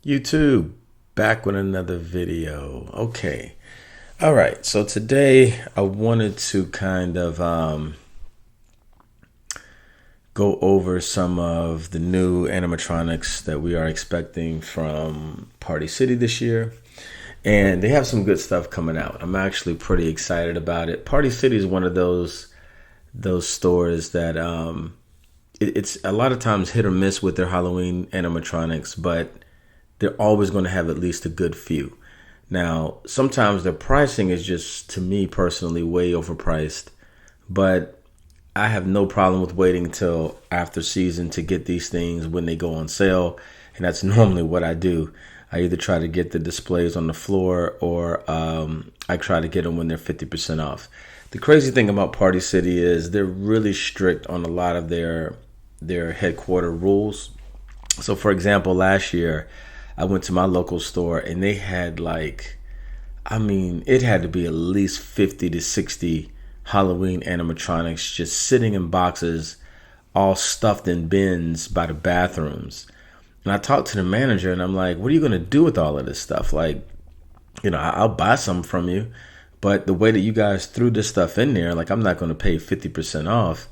YouTube, back with another video. Okay. All right. So today I wanted to kind of go over some of the new animatronics that we are expecting from Party City this year. And they have some good stuff coming out. I'm actually pretty excited about it. Party City is one of those stores that it's a lot of times hit or miss with their Halloween animatronics, but they're always going to have at least a good few. Now, sometimes their pricing is just, to me personally, way overpriced, but I have no problem with waiting until after season to get these things when they go on sale, and that's normally what I do. I either try to get the displays on the floor or I try to get them when they're 50% off. The crazy thing about Party City is they're really strict on a lot of their headquarter rules. So, for example, last year, I went to my local store and they had it had to be at least 50 to 60 Halloween animatronics just sitting in boxes, all stuffed in bins by the bathrooms. And I talked to the manager and I'm like, what are you going to do with all of this stuff? Like, I'll buy some from you, but the way that you guys threw this stuff in there, I'm not going to pay 50% off.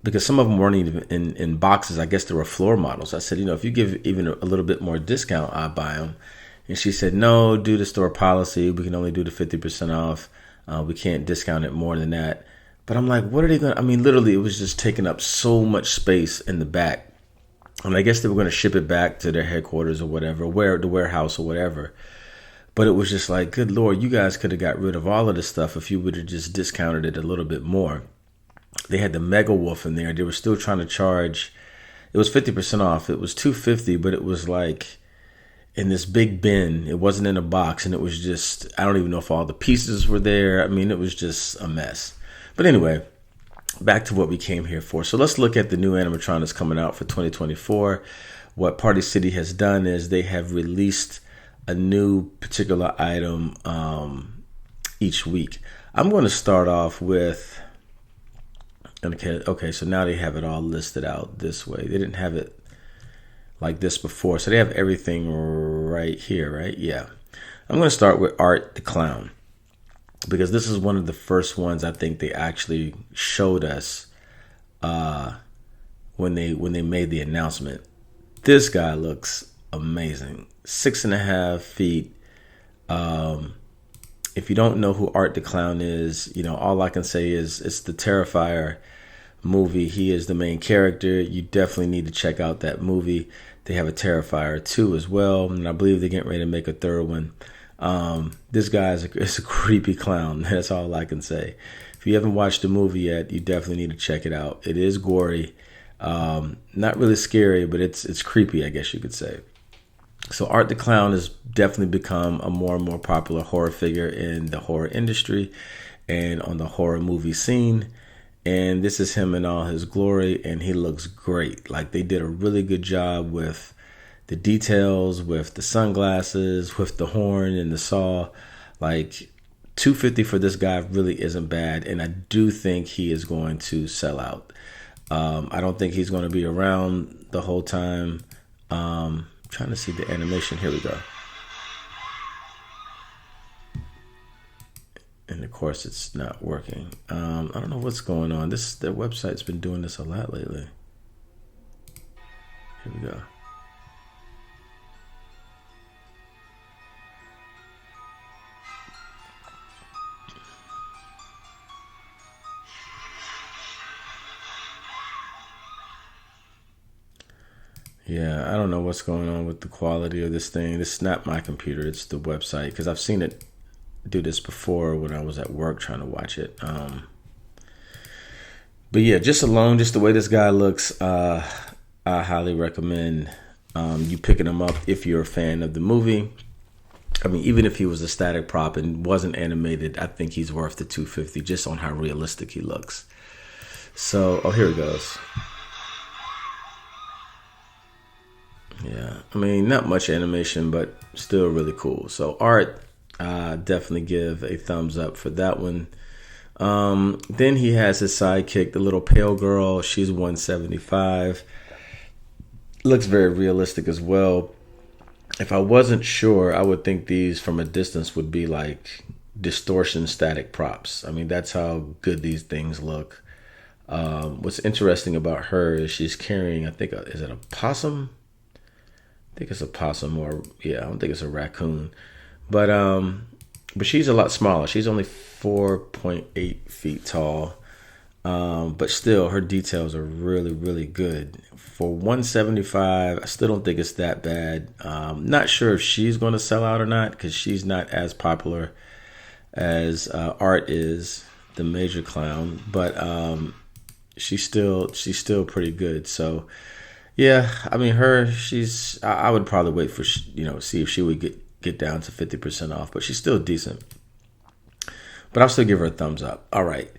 Because some of them weren't even in boxes. I guess they were floor models. I said, if you give even a little bit more discount, I'll buy them. And she said, no, due to store policy, we can only do the 50% off. We can't discount it more than that. But I'm like, what are they going to, literally, it was just taking up so much space in the back. And I guess they were going to ship it back to their headquarters or whatever, the warehouse or whatever. But it was just like, good Lord, you guys could have got rid of all of this stuff if you would have just discounted it a little bit more. They had the Mega Wolf in there. They were still trying to charge. It was 50% off. It was $250, but it was like in this big bin. It wasn't in a box, and it was just, I don't even know if all the pieces were there. It was just a mess. But anyway, back to what we came here for. So let's look at the new animatronics coming out for 2024. What Party City has done is they have released a new particular item each week. I'm going to start off with... Okay, so now they have it all listed out this way. They didn't have it like this before. So they have everything right here, right? Yeah. I'm going to start with Art the Clown, because this is one of the first ones I think they actually showed us when they made the announcement. This guy looks amazing. 6.5 feet. If you don't know who Art the Clown is, all I can say is it's the Terrifier movie. He is the main character. You definitely need to check out that movie. They have a Terrifier 2 as well, and I believe they're getting ready to make a third one. This guy is a creepy clown. That's all I can say. If you haven't watched the movie yet, you definitely need to check it out. It is gory, not really scary, but it's creepy, I guess you could say. So Art the Clown has definitely become a more and more popular horror figure in the horror industry and on the horror movie scene. And this is him in all his glory, and he looks great. They did a really good job with the details, with the sunglasses, with the horn and the saw. $250 for this guy really isn't bad, and I do think he is going to sell out. I don't think he's going to be around the whole time. Trying to see the animation. Here we go. And of course it's not working. I don't know what's going on. Their website's been doing this a lot lately. Here we go. Yeah, I don't know what's going on with the quality of this thing. This is not my computer. It's the website, because I've seen it do this before when I was at work trying to watch it. But yeah, just the way this guy looks, I highly recommend you picking him up if you're a fan of the movie. Even if he was a static prop and wasn't animated, I think he's worth the $250 just on how realistic he looks. So, here it goes. Yeah, not much animation, but still really cool. So Art, definitely give a thumbs up for that one. Then he has his sidekick, the little pale girl. She's 175. Looks very realistic as well. If I wasn't sure, I would think these from a distance would be like distortion static props. I mean, that's how good these things look. What's interesting about her is she's carrying, I think, is it a possum? I think it's a possum, or yeah, I don't think it's a raccoon. But she's a lot smaller. She's only 4.8 feet tall. But still, her details are really, really good. For 175, I still don't think it's that bad. Not sure if she's going to sell out or not, because she's not as popular as Art is, the major clown. But she's still pretty good. So yeah, I mean, I would probably wait for see if she would get down to 50% off, but she's still decent. But I'll still give her a thumbs up. All right.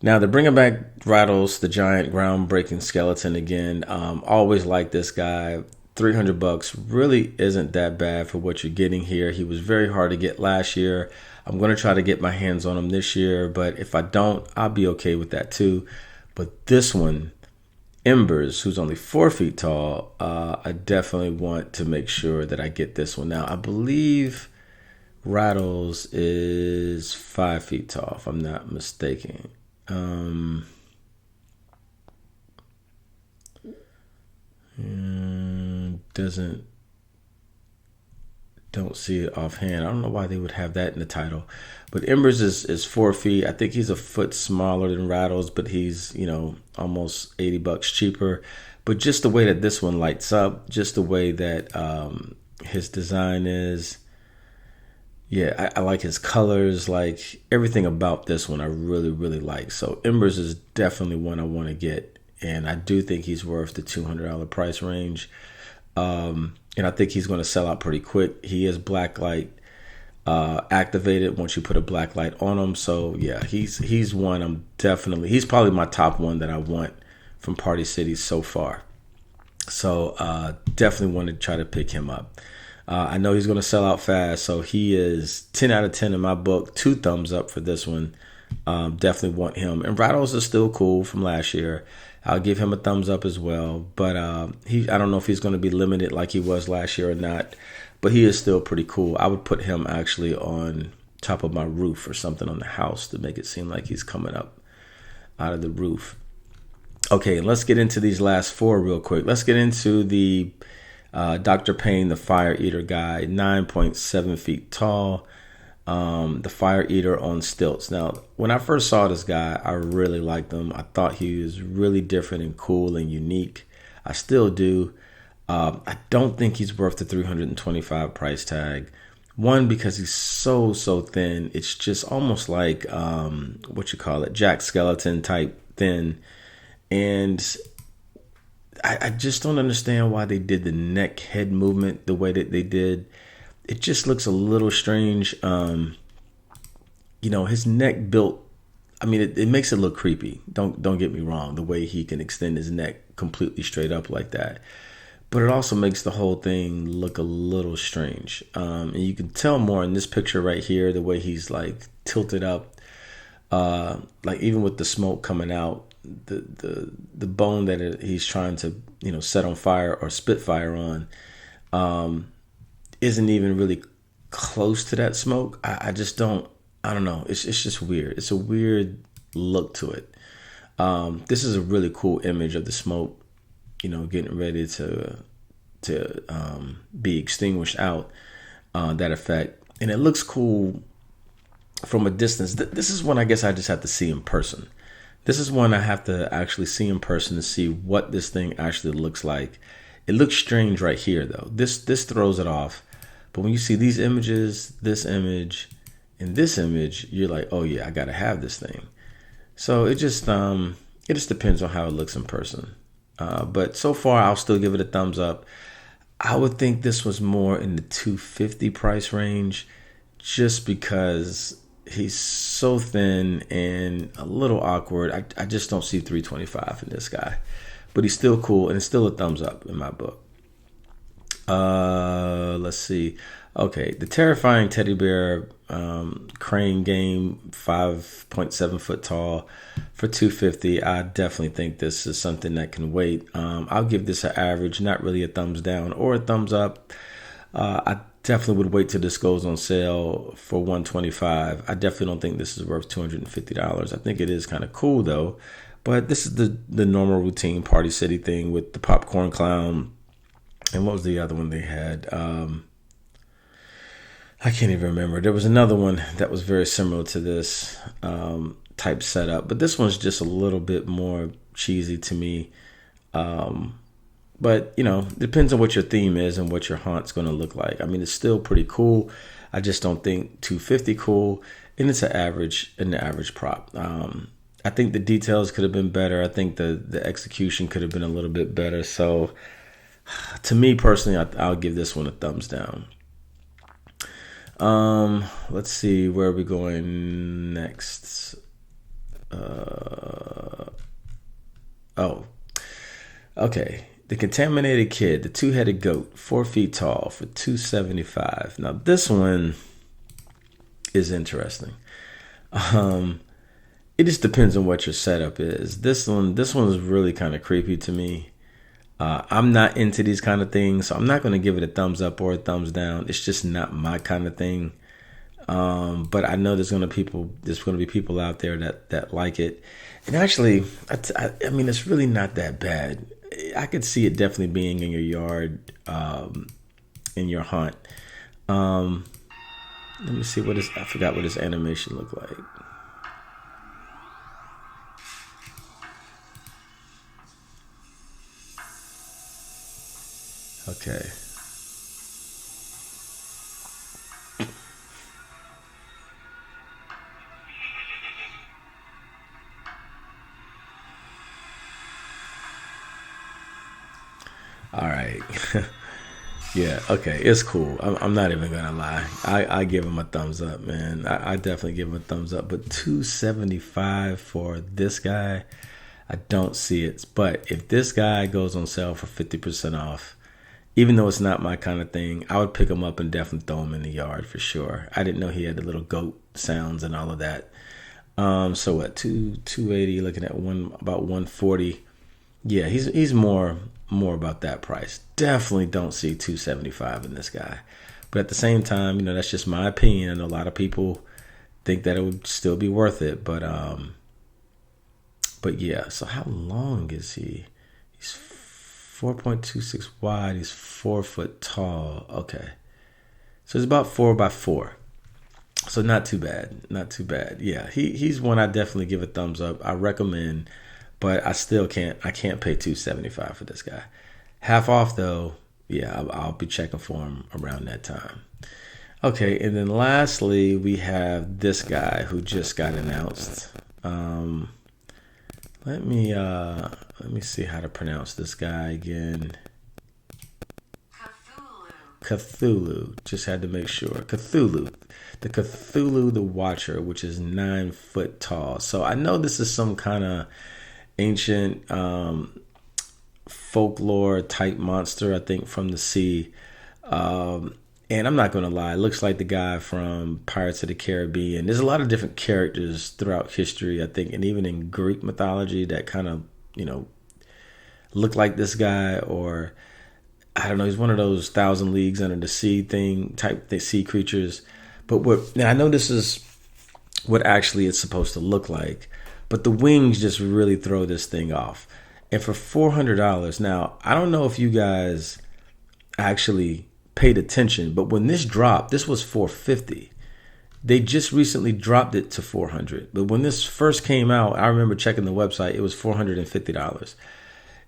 Now they're bringing back Rattles, the giant groundbreaking skeleton again. Always like this guy. $300 really isn't that bad for what you're getting here. He was very hard to get last year. I'm going to try to get my hands on him this year, but if I don't, I'll be okay with that too. But this one, Embers, who's only 4 feet tall, I definitely want to make sure that I get this one. Now, I believe Rattles is 5 feet tall, if I'm not mistaken. Don't see it offhand. I don't know why they would have that in the title. But Embers is 4 feet. I think he's a foot smaller than Rattles, but he's, almost $80 cheaper. But just the way that this one lights up, just the way that his design is. Yeah, I like his colors, like everything about this one I really, really like. So Embers is definitely one I want to get. And I do think he's worth the $200 price range. And I think he's going to sell out pretty quick. He is blacklight activated once you put a blacklight on him. So yeah, he's one he's probably my top one that I want from Party City so far. So definitely want to try to pick him up. I know he's going to sell out fast, so he is 10 out of 10 in my book. 2 thumbs up for this one. Definitely want him. And Rattles is still cool from last year. I'll give him a thumbs up as well. But I don't know if he's going to be limited like he was last year or not. But he is still pretty cool. I would put him actually on top of my roof or something on the house to make it seem like he's coming up out of the roof. Okay, let's get into these last 4 real quick. Let's get into the Dr. Payne, the Fire Eater guy, 9.7 feet tall. The Fire Eater on stilts. Now, when I first saw this guy, I really liked him. I thought he was really different and cool and unique. I still do. I don't think he's worth the $325 price tag. One, because he's so thin. It's just almost like Jack Skeleton type thin. And I just don't understand why they did the neck head movement the way that they did. It just looks a little strange. His neck built, I mean, it makes it look creepy. Don't get me wrong, the way he can extend his neck completely straight up like that. But it also makes the whole thing look a little strange. And you can tell more in this picture right here, the way he's like tilted up. Like even with the smoke coming out, the bone that he's trying to set on fire or spit fire on isn't even really close to that smoke. I don't know. It's just weird. It's a weird look to it. This is a really cool image of the smoke, getting ready to be extinguished out, that effect. And it looks cool from a distance. This is one I guess I just have to see in person. This is one I have to actually see in person to see what this thing actually looks like. It looks strange right here, though. This throws it off. But when you see these images, this image, and this image, you're like, oh yeah, I gotta have this thing. So it just depends on how it looks in person. But so far, I'll still give it a thumbs up. I would think this was more in the $250 price range, just because he's so thin and a little awkward. I just don't see $325 in this guy. But he's still cool, and it's still a thumbs up in my book. Let's see. Okay, the terrifying teddy bear crane game, 5.7 foot tall for 250. I definitely think this is something that can wait. I'll give this an average, not really a thumbs down or a thumbs up. I definitely would wait till this goes on sale for 125. I definitely don't think this is worth $250. I think it is kind of cool though, but this is the normal routine Party City thing with the popcorn clown. And what was the other one they had? I can't even remember. There was another one that was very similar to this type setup, but this one's just a little bit more cheesy to me. But, depends on what your theme is and what your haunt's going to look like. I mean, it's still pretty cool. I just don't think 250 cool. And it's an average prop. I think the details could have been better. I think the execution could have been a little bit better. So to me personally, I'll give this one a thumbs down. Let's see, where are we going next? Okay. The Contaminated Kid, the two-headed goat, 4 feet tall for $275. Now this one is interesting. It just depends on what your setup is. This one is really kind of creepy to me. I'm not into these kind of things, so I'm not going to give it a thumbs up or a thumbs down. It's just not my kind of thing. But I know there's going to be people out there that like it. And actually, I mean, it's really not that bad. I could see it definitely being in your yard, in your haunt. Let me see I forgot what his animation looked like. Okay. All right. Yeah, okay, it's cool. I'm not even gonna lie. I give him a thumbs up, man. I definitely give him a thumbs up. But $275 for this guy, I don't see it. But if this guy goes on sale for 50% off, even though it's not my kind of thing, I would pick him up and definitely throw him in the yard for sure. I didn't know he had the little goat sounds and all of that. So what? 280, looking at about 140. Yeah, he's more about that price. Definitely don't see 275 in this guy. But at the same time, that's just my opinion. And a lot of people think that it would still be worth it. But yeah, so how long is he? He's 4.26 wide. He's 4 foot tall. Okay. So it's about 4x4. So not too bad. Not too bad. Yeah, he's one I definitely give a thumbs up. I recommend. But I still can't pay $275 for this guy. Half off though, yeah, I'll be checking for him around that time. Okay, and then lastly, we have this guy who just got announced. Let me see how to pronounce this guy again. Cthulhu. Just had to make sure. Cthulhu. The Cthulhu the Watcher, which is 9 foot tall. So I know this is some kind of ancient folklore type monster, I think, from the sea. And I'm not going to lie, it looks like the guy from Pirates of the Caribbean. There's a lot of different characters throughout history, I think, and even in Greek mythology that kind of, look like this guy. Or, I don't know, he's one of those 1,000 Leagues Under the Sea type sea creatures. But now I know this is what actually it's supposed to look like. But the wings just really throw this thing off. And for $400, now, I don't know if you guys actually paid attention, but when this dropped, this was $450. They just recently dropped it to $400. But when this first came out, I remember checking the website, it was $450.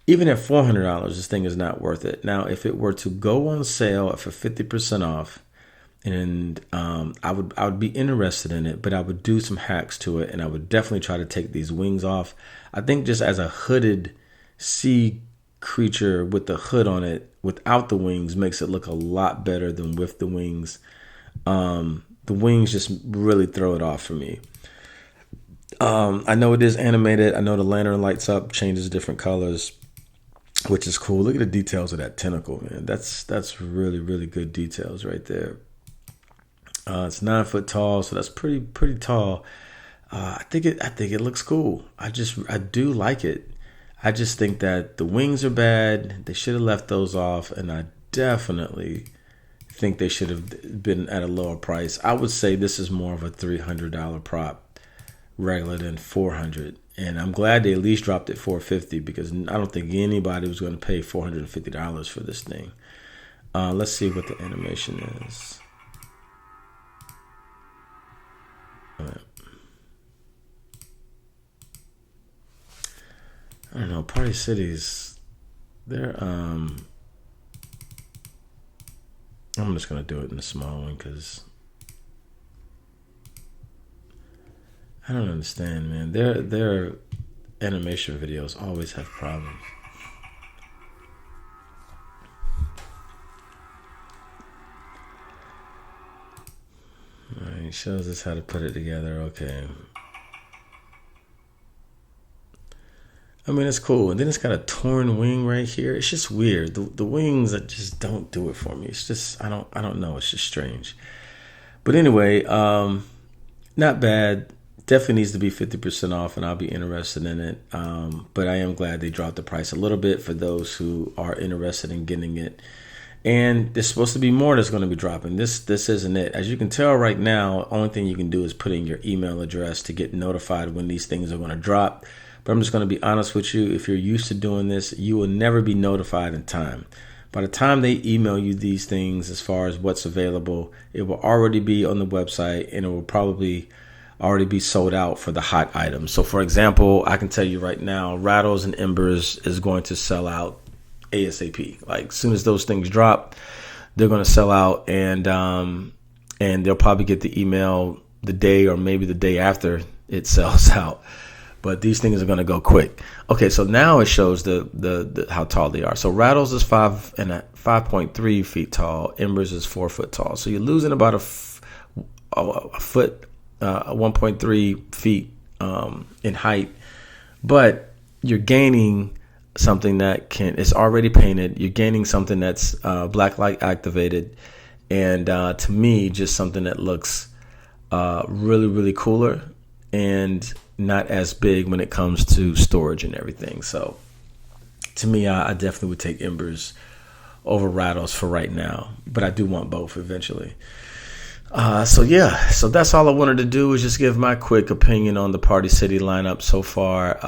Even at $400, this thing is not worth it. Now, if it were to go on sale for 50% off, and I would be interested in it, but I would do some hacks to it, and I would definitely try to take these wings off. I think just as a hooded sea creature with the hood on it without the wings makes it look a lot better than with the wings. The wings just really throw it off for me. I know it is animated. I know the lantern lights up, changes different colors. which is cool. Look at the details of that tentacle, man. That's really, really good details right there. It's 9 foot tall, so that's pretty tall. I think it looks cool. I do like it. I just think that the wings are bad. They should have left those off, and I definitely think they should have been at a lower price. I would say this is more of a $300 prop regular than $400. And I'm glad they at least dropped it $450 because I don't think anybody was going to pay $450 for this thing. Let's see what the animation is. All right. I don't know. Party Cities, they're I'm just gonna do it in a small one because I don't understand, man. Their animation videos always have problems. All right, shows us how to put it together. Okay. I mean, it's cool. And then it's got a torn wing right here. It's just weird. The wings that just don't do it for me. It's just I don't know. It's just strange. But anyway, not bad. Definitely needs to be 50% off, and I'll be interested in it. But I am glad they dropped the price a little bit for those who are interested in getting it. And there's supposed to be more that's going to be dropping. This isn't it. As you can tell right now, only thing you can do is put in your email address to get notified when these things are going to drop. But I'm just going to be honest with you. If you're used to doing this, you will never be notified in time. By the time they email you these things as far as what's available, it will already be on the website, and it will probably already be sold out for the hot items. So, for example, I can tell you right now, Rattles and Embers is going to sell out ASAP. Like, as soon as those things drop, they're going to sell out, and they'll probably get the email the day or maybe the day after it sells out. But these things are going to go quick. Okay, so now it shows the how tall they are. So Rattles is 5.3 feet tall. Embers is 4 foot tall. So you're losing about a foot, 1.3 feet in height. But you're gaining something that it's already painted. You're gaining something that's black light activated. And to me, just something that looks really, really cooler and not as big when it comes to storage and everything. So to me, I definitely would take Embers over Rattles for right now, but I do want both eventually. So that's all I wanted to do is just give my quick opinion on the Party City lineup so far.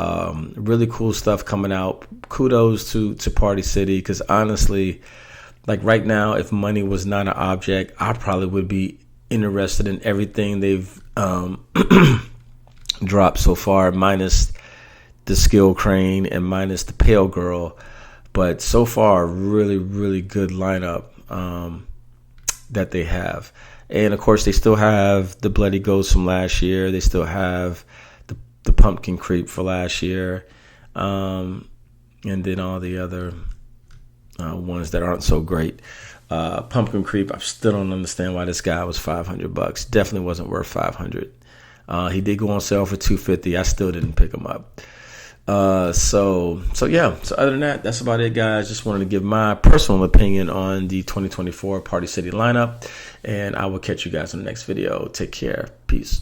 Really cool stuff coming out. Kudos to Party City, because honestly, like right now, if money was not an object, I probably would be interested in everything they've dropped so far, minus the Skill Crane and minus the Pale Girl. But so far, really, really good lineup that they have. And of course, they still have the Bloody Ghost from last year. They still have the Pumpkin Creep for last year. And then all the other ones that aren't so great. Pumpkin Creep, I still don't understand why this guy was $500. Definitely wasn't worth $500. He did go on sale for $250. I still didn't pick him up. So other than that, that's about it, guys. Just wanted to give my personal opinion on the 2024 Party City lineup, and I will catch you guys in the next video. Take care. Peace.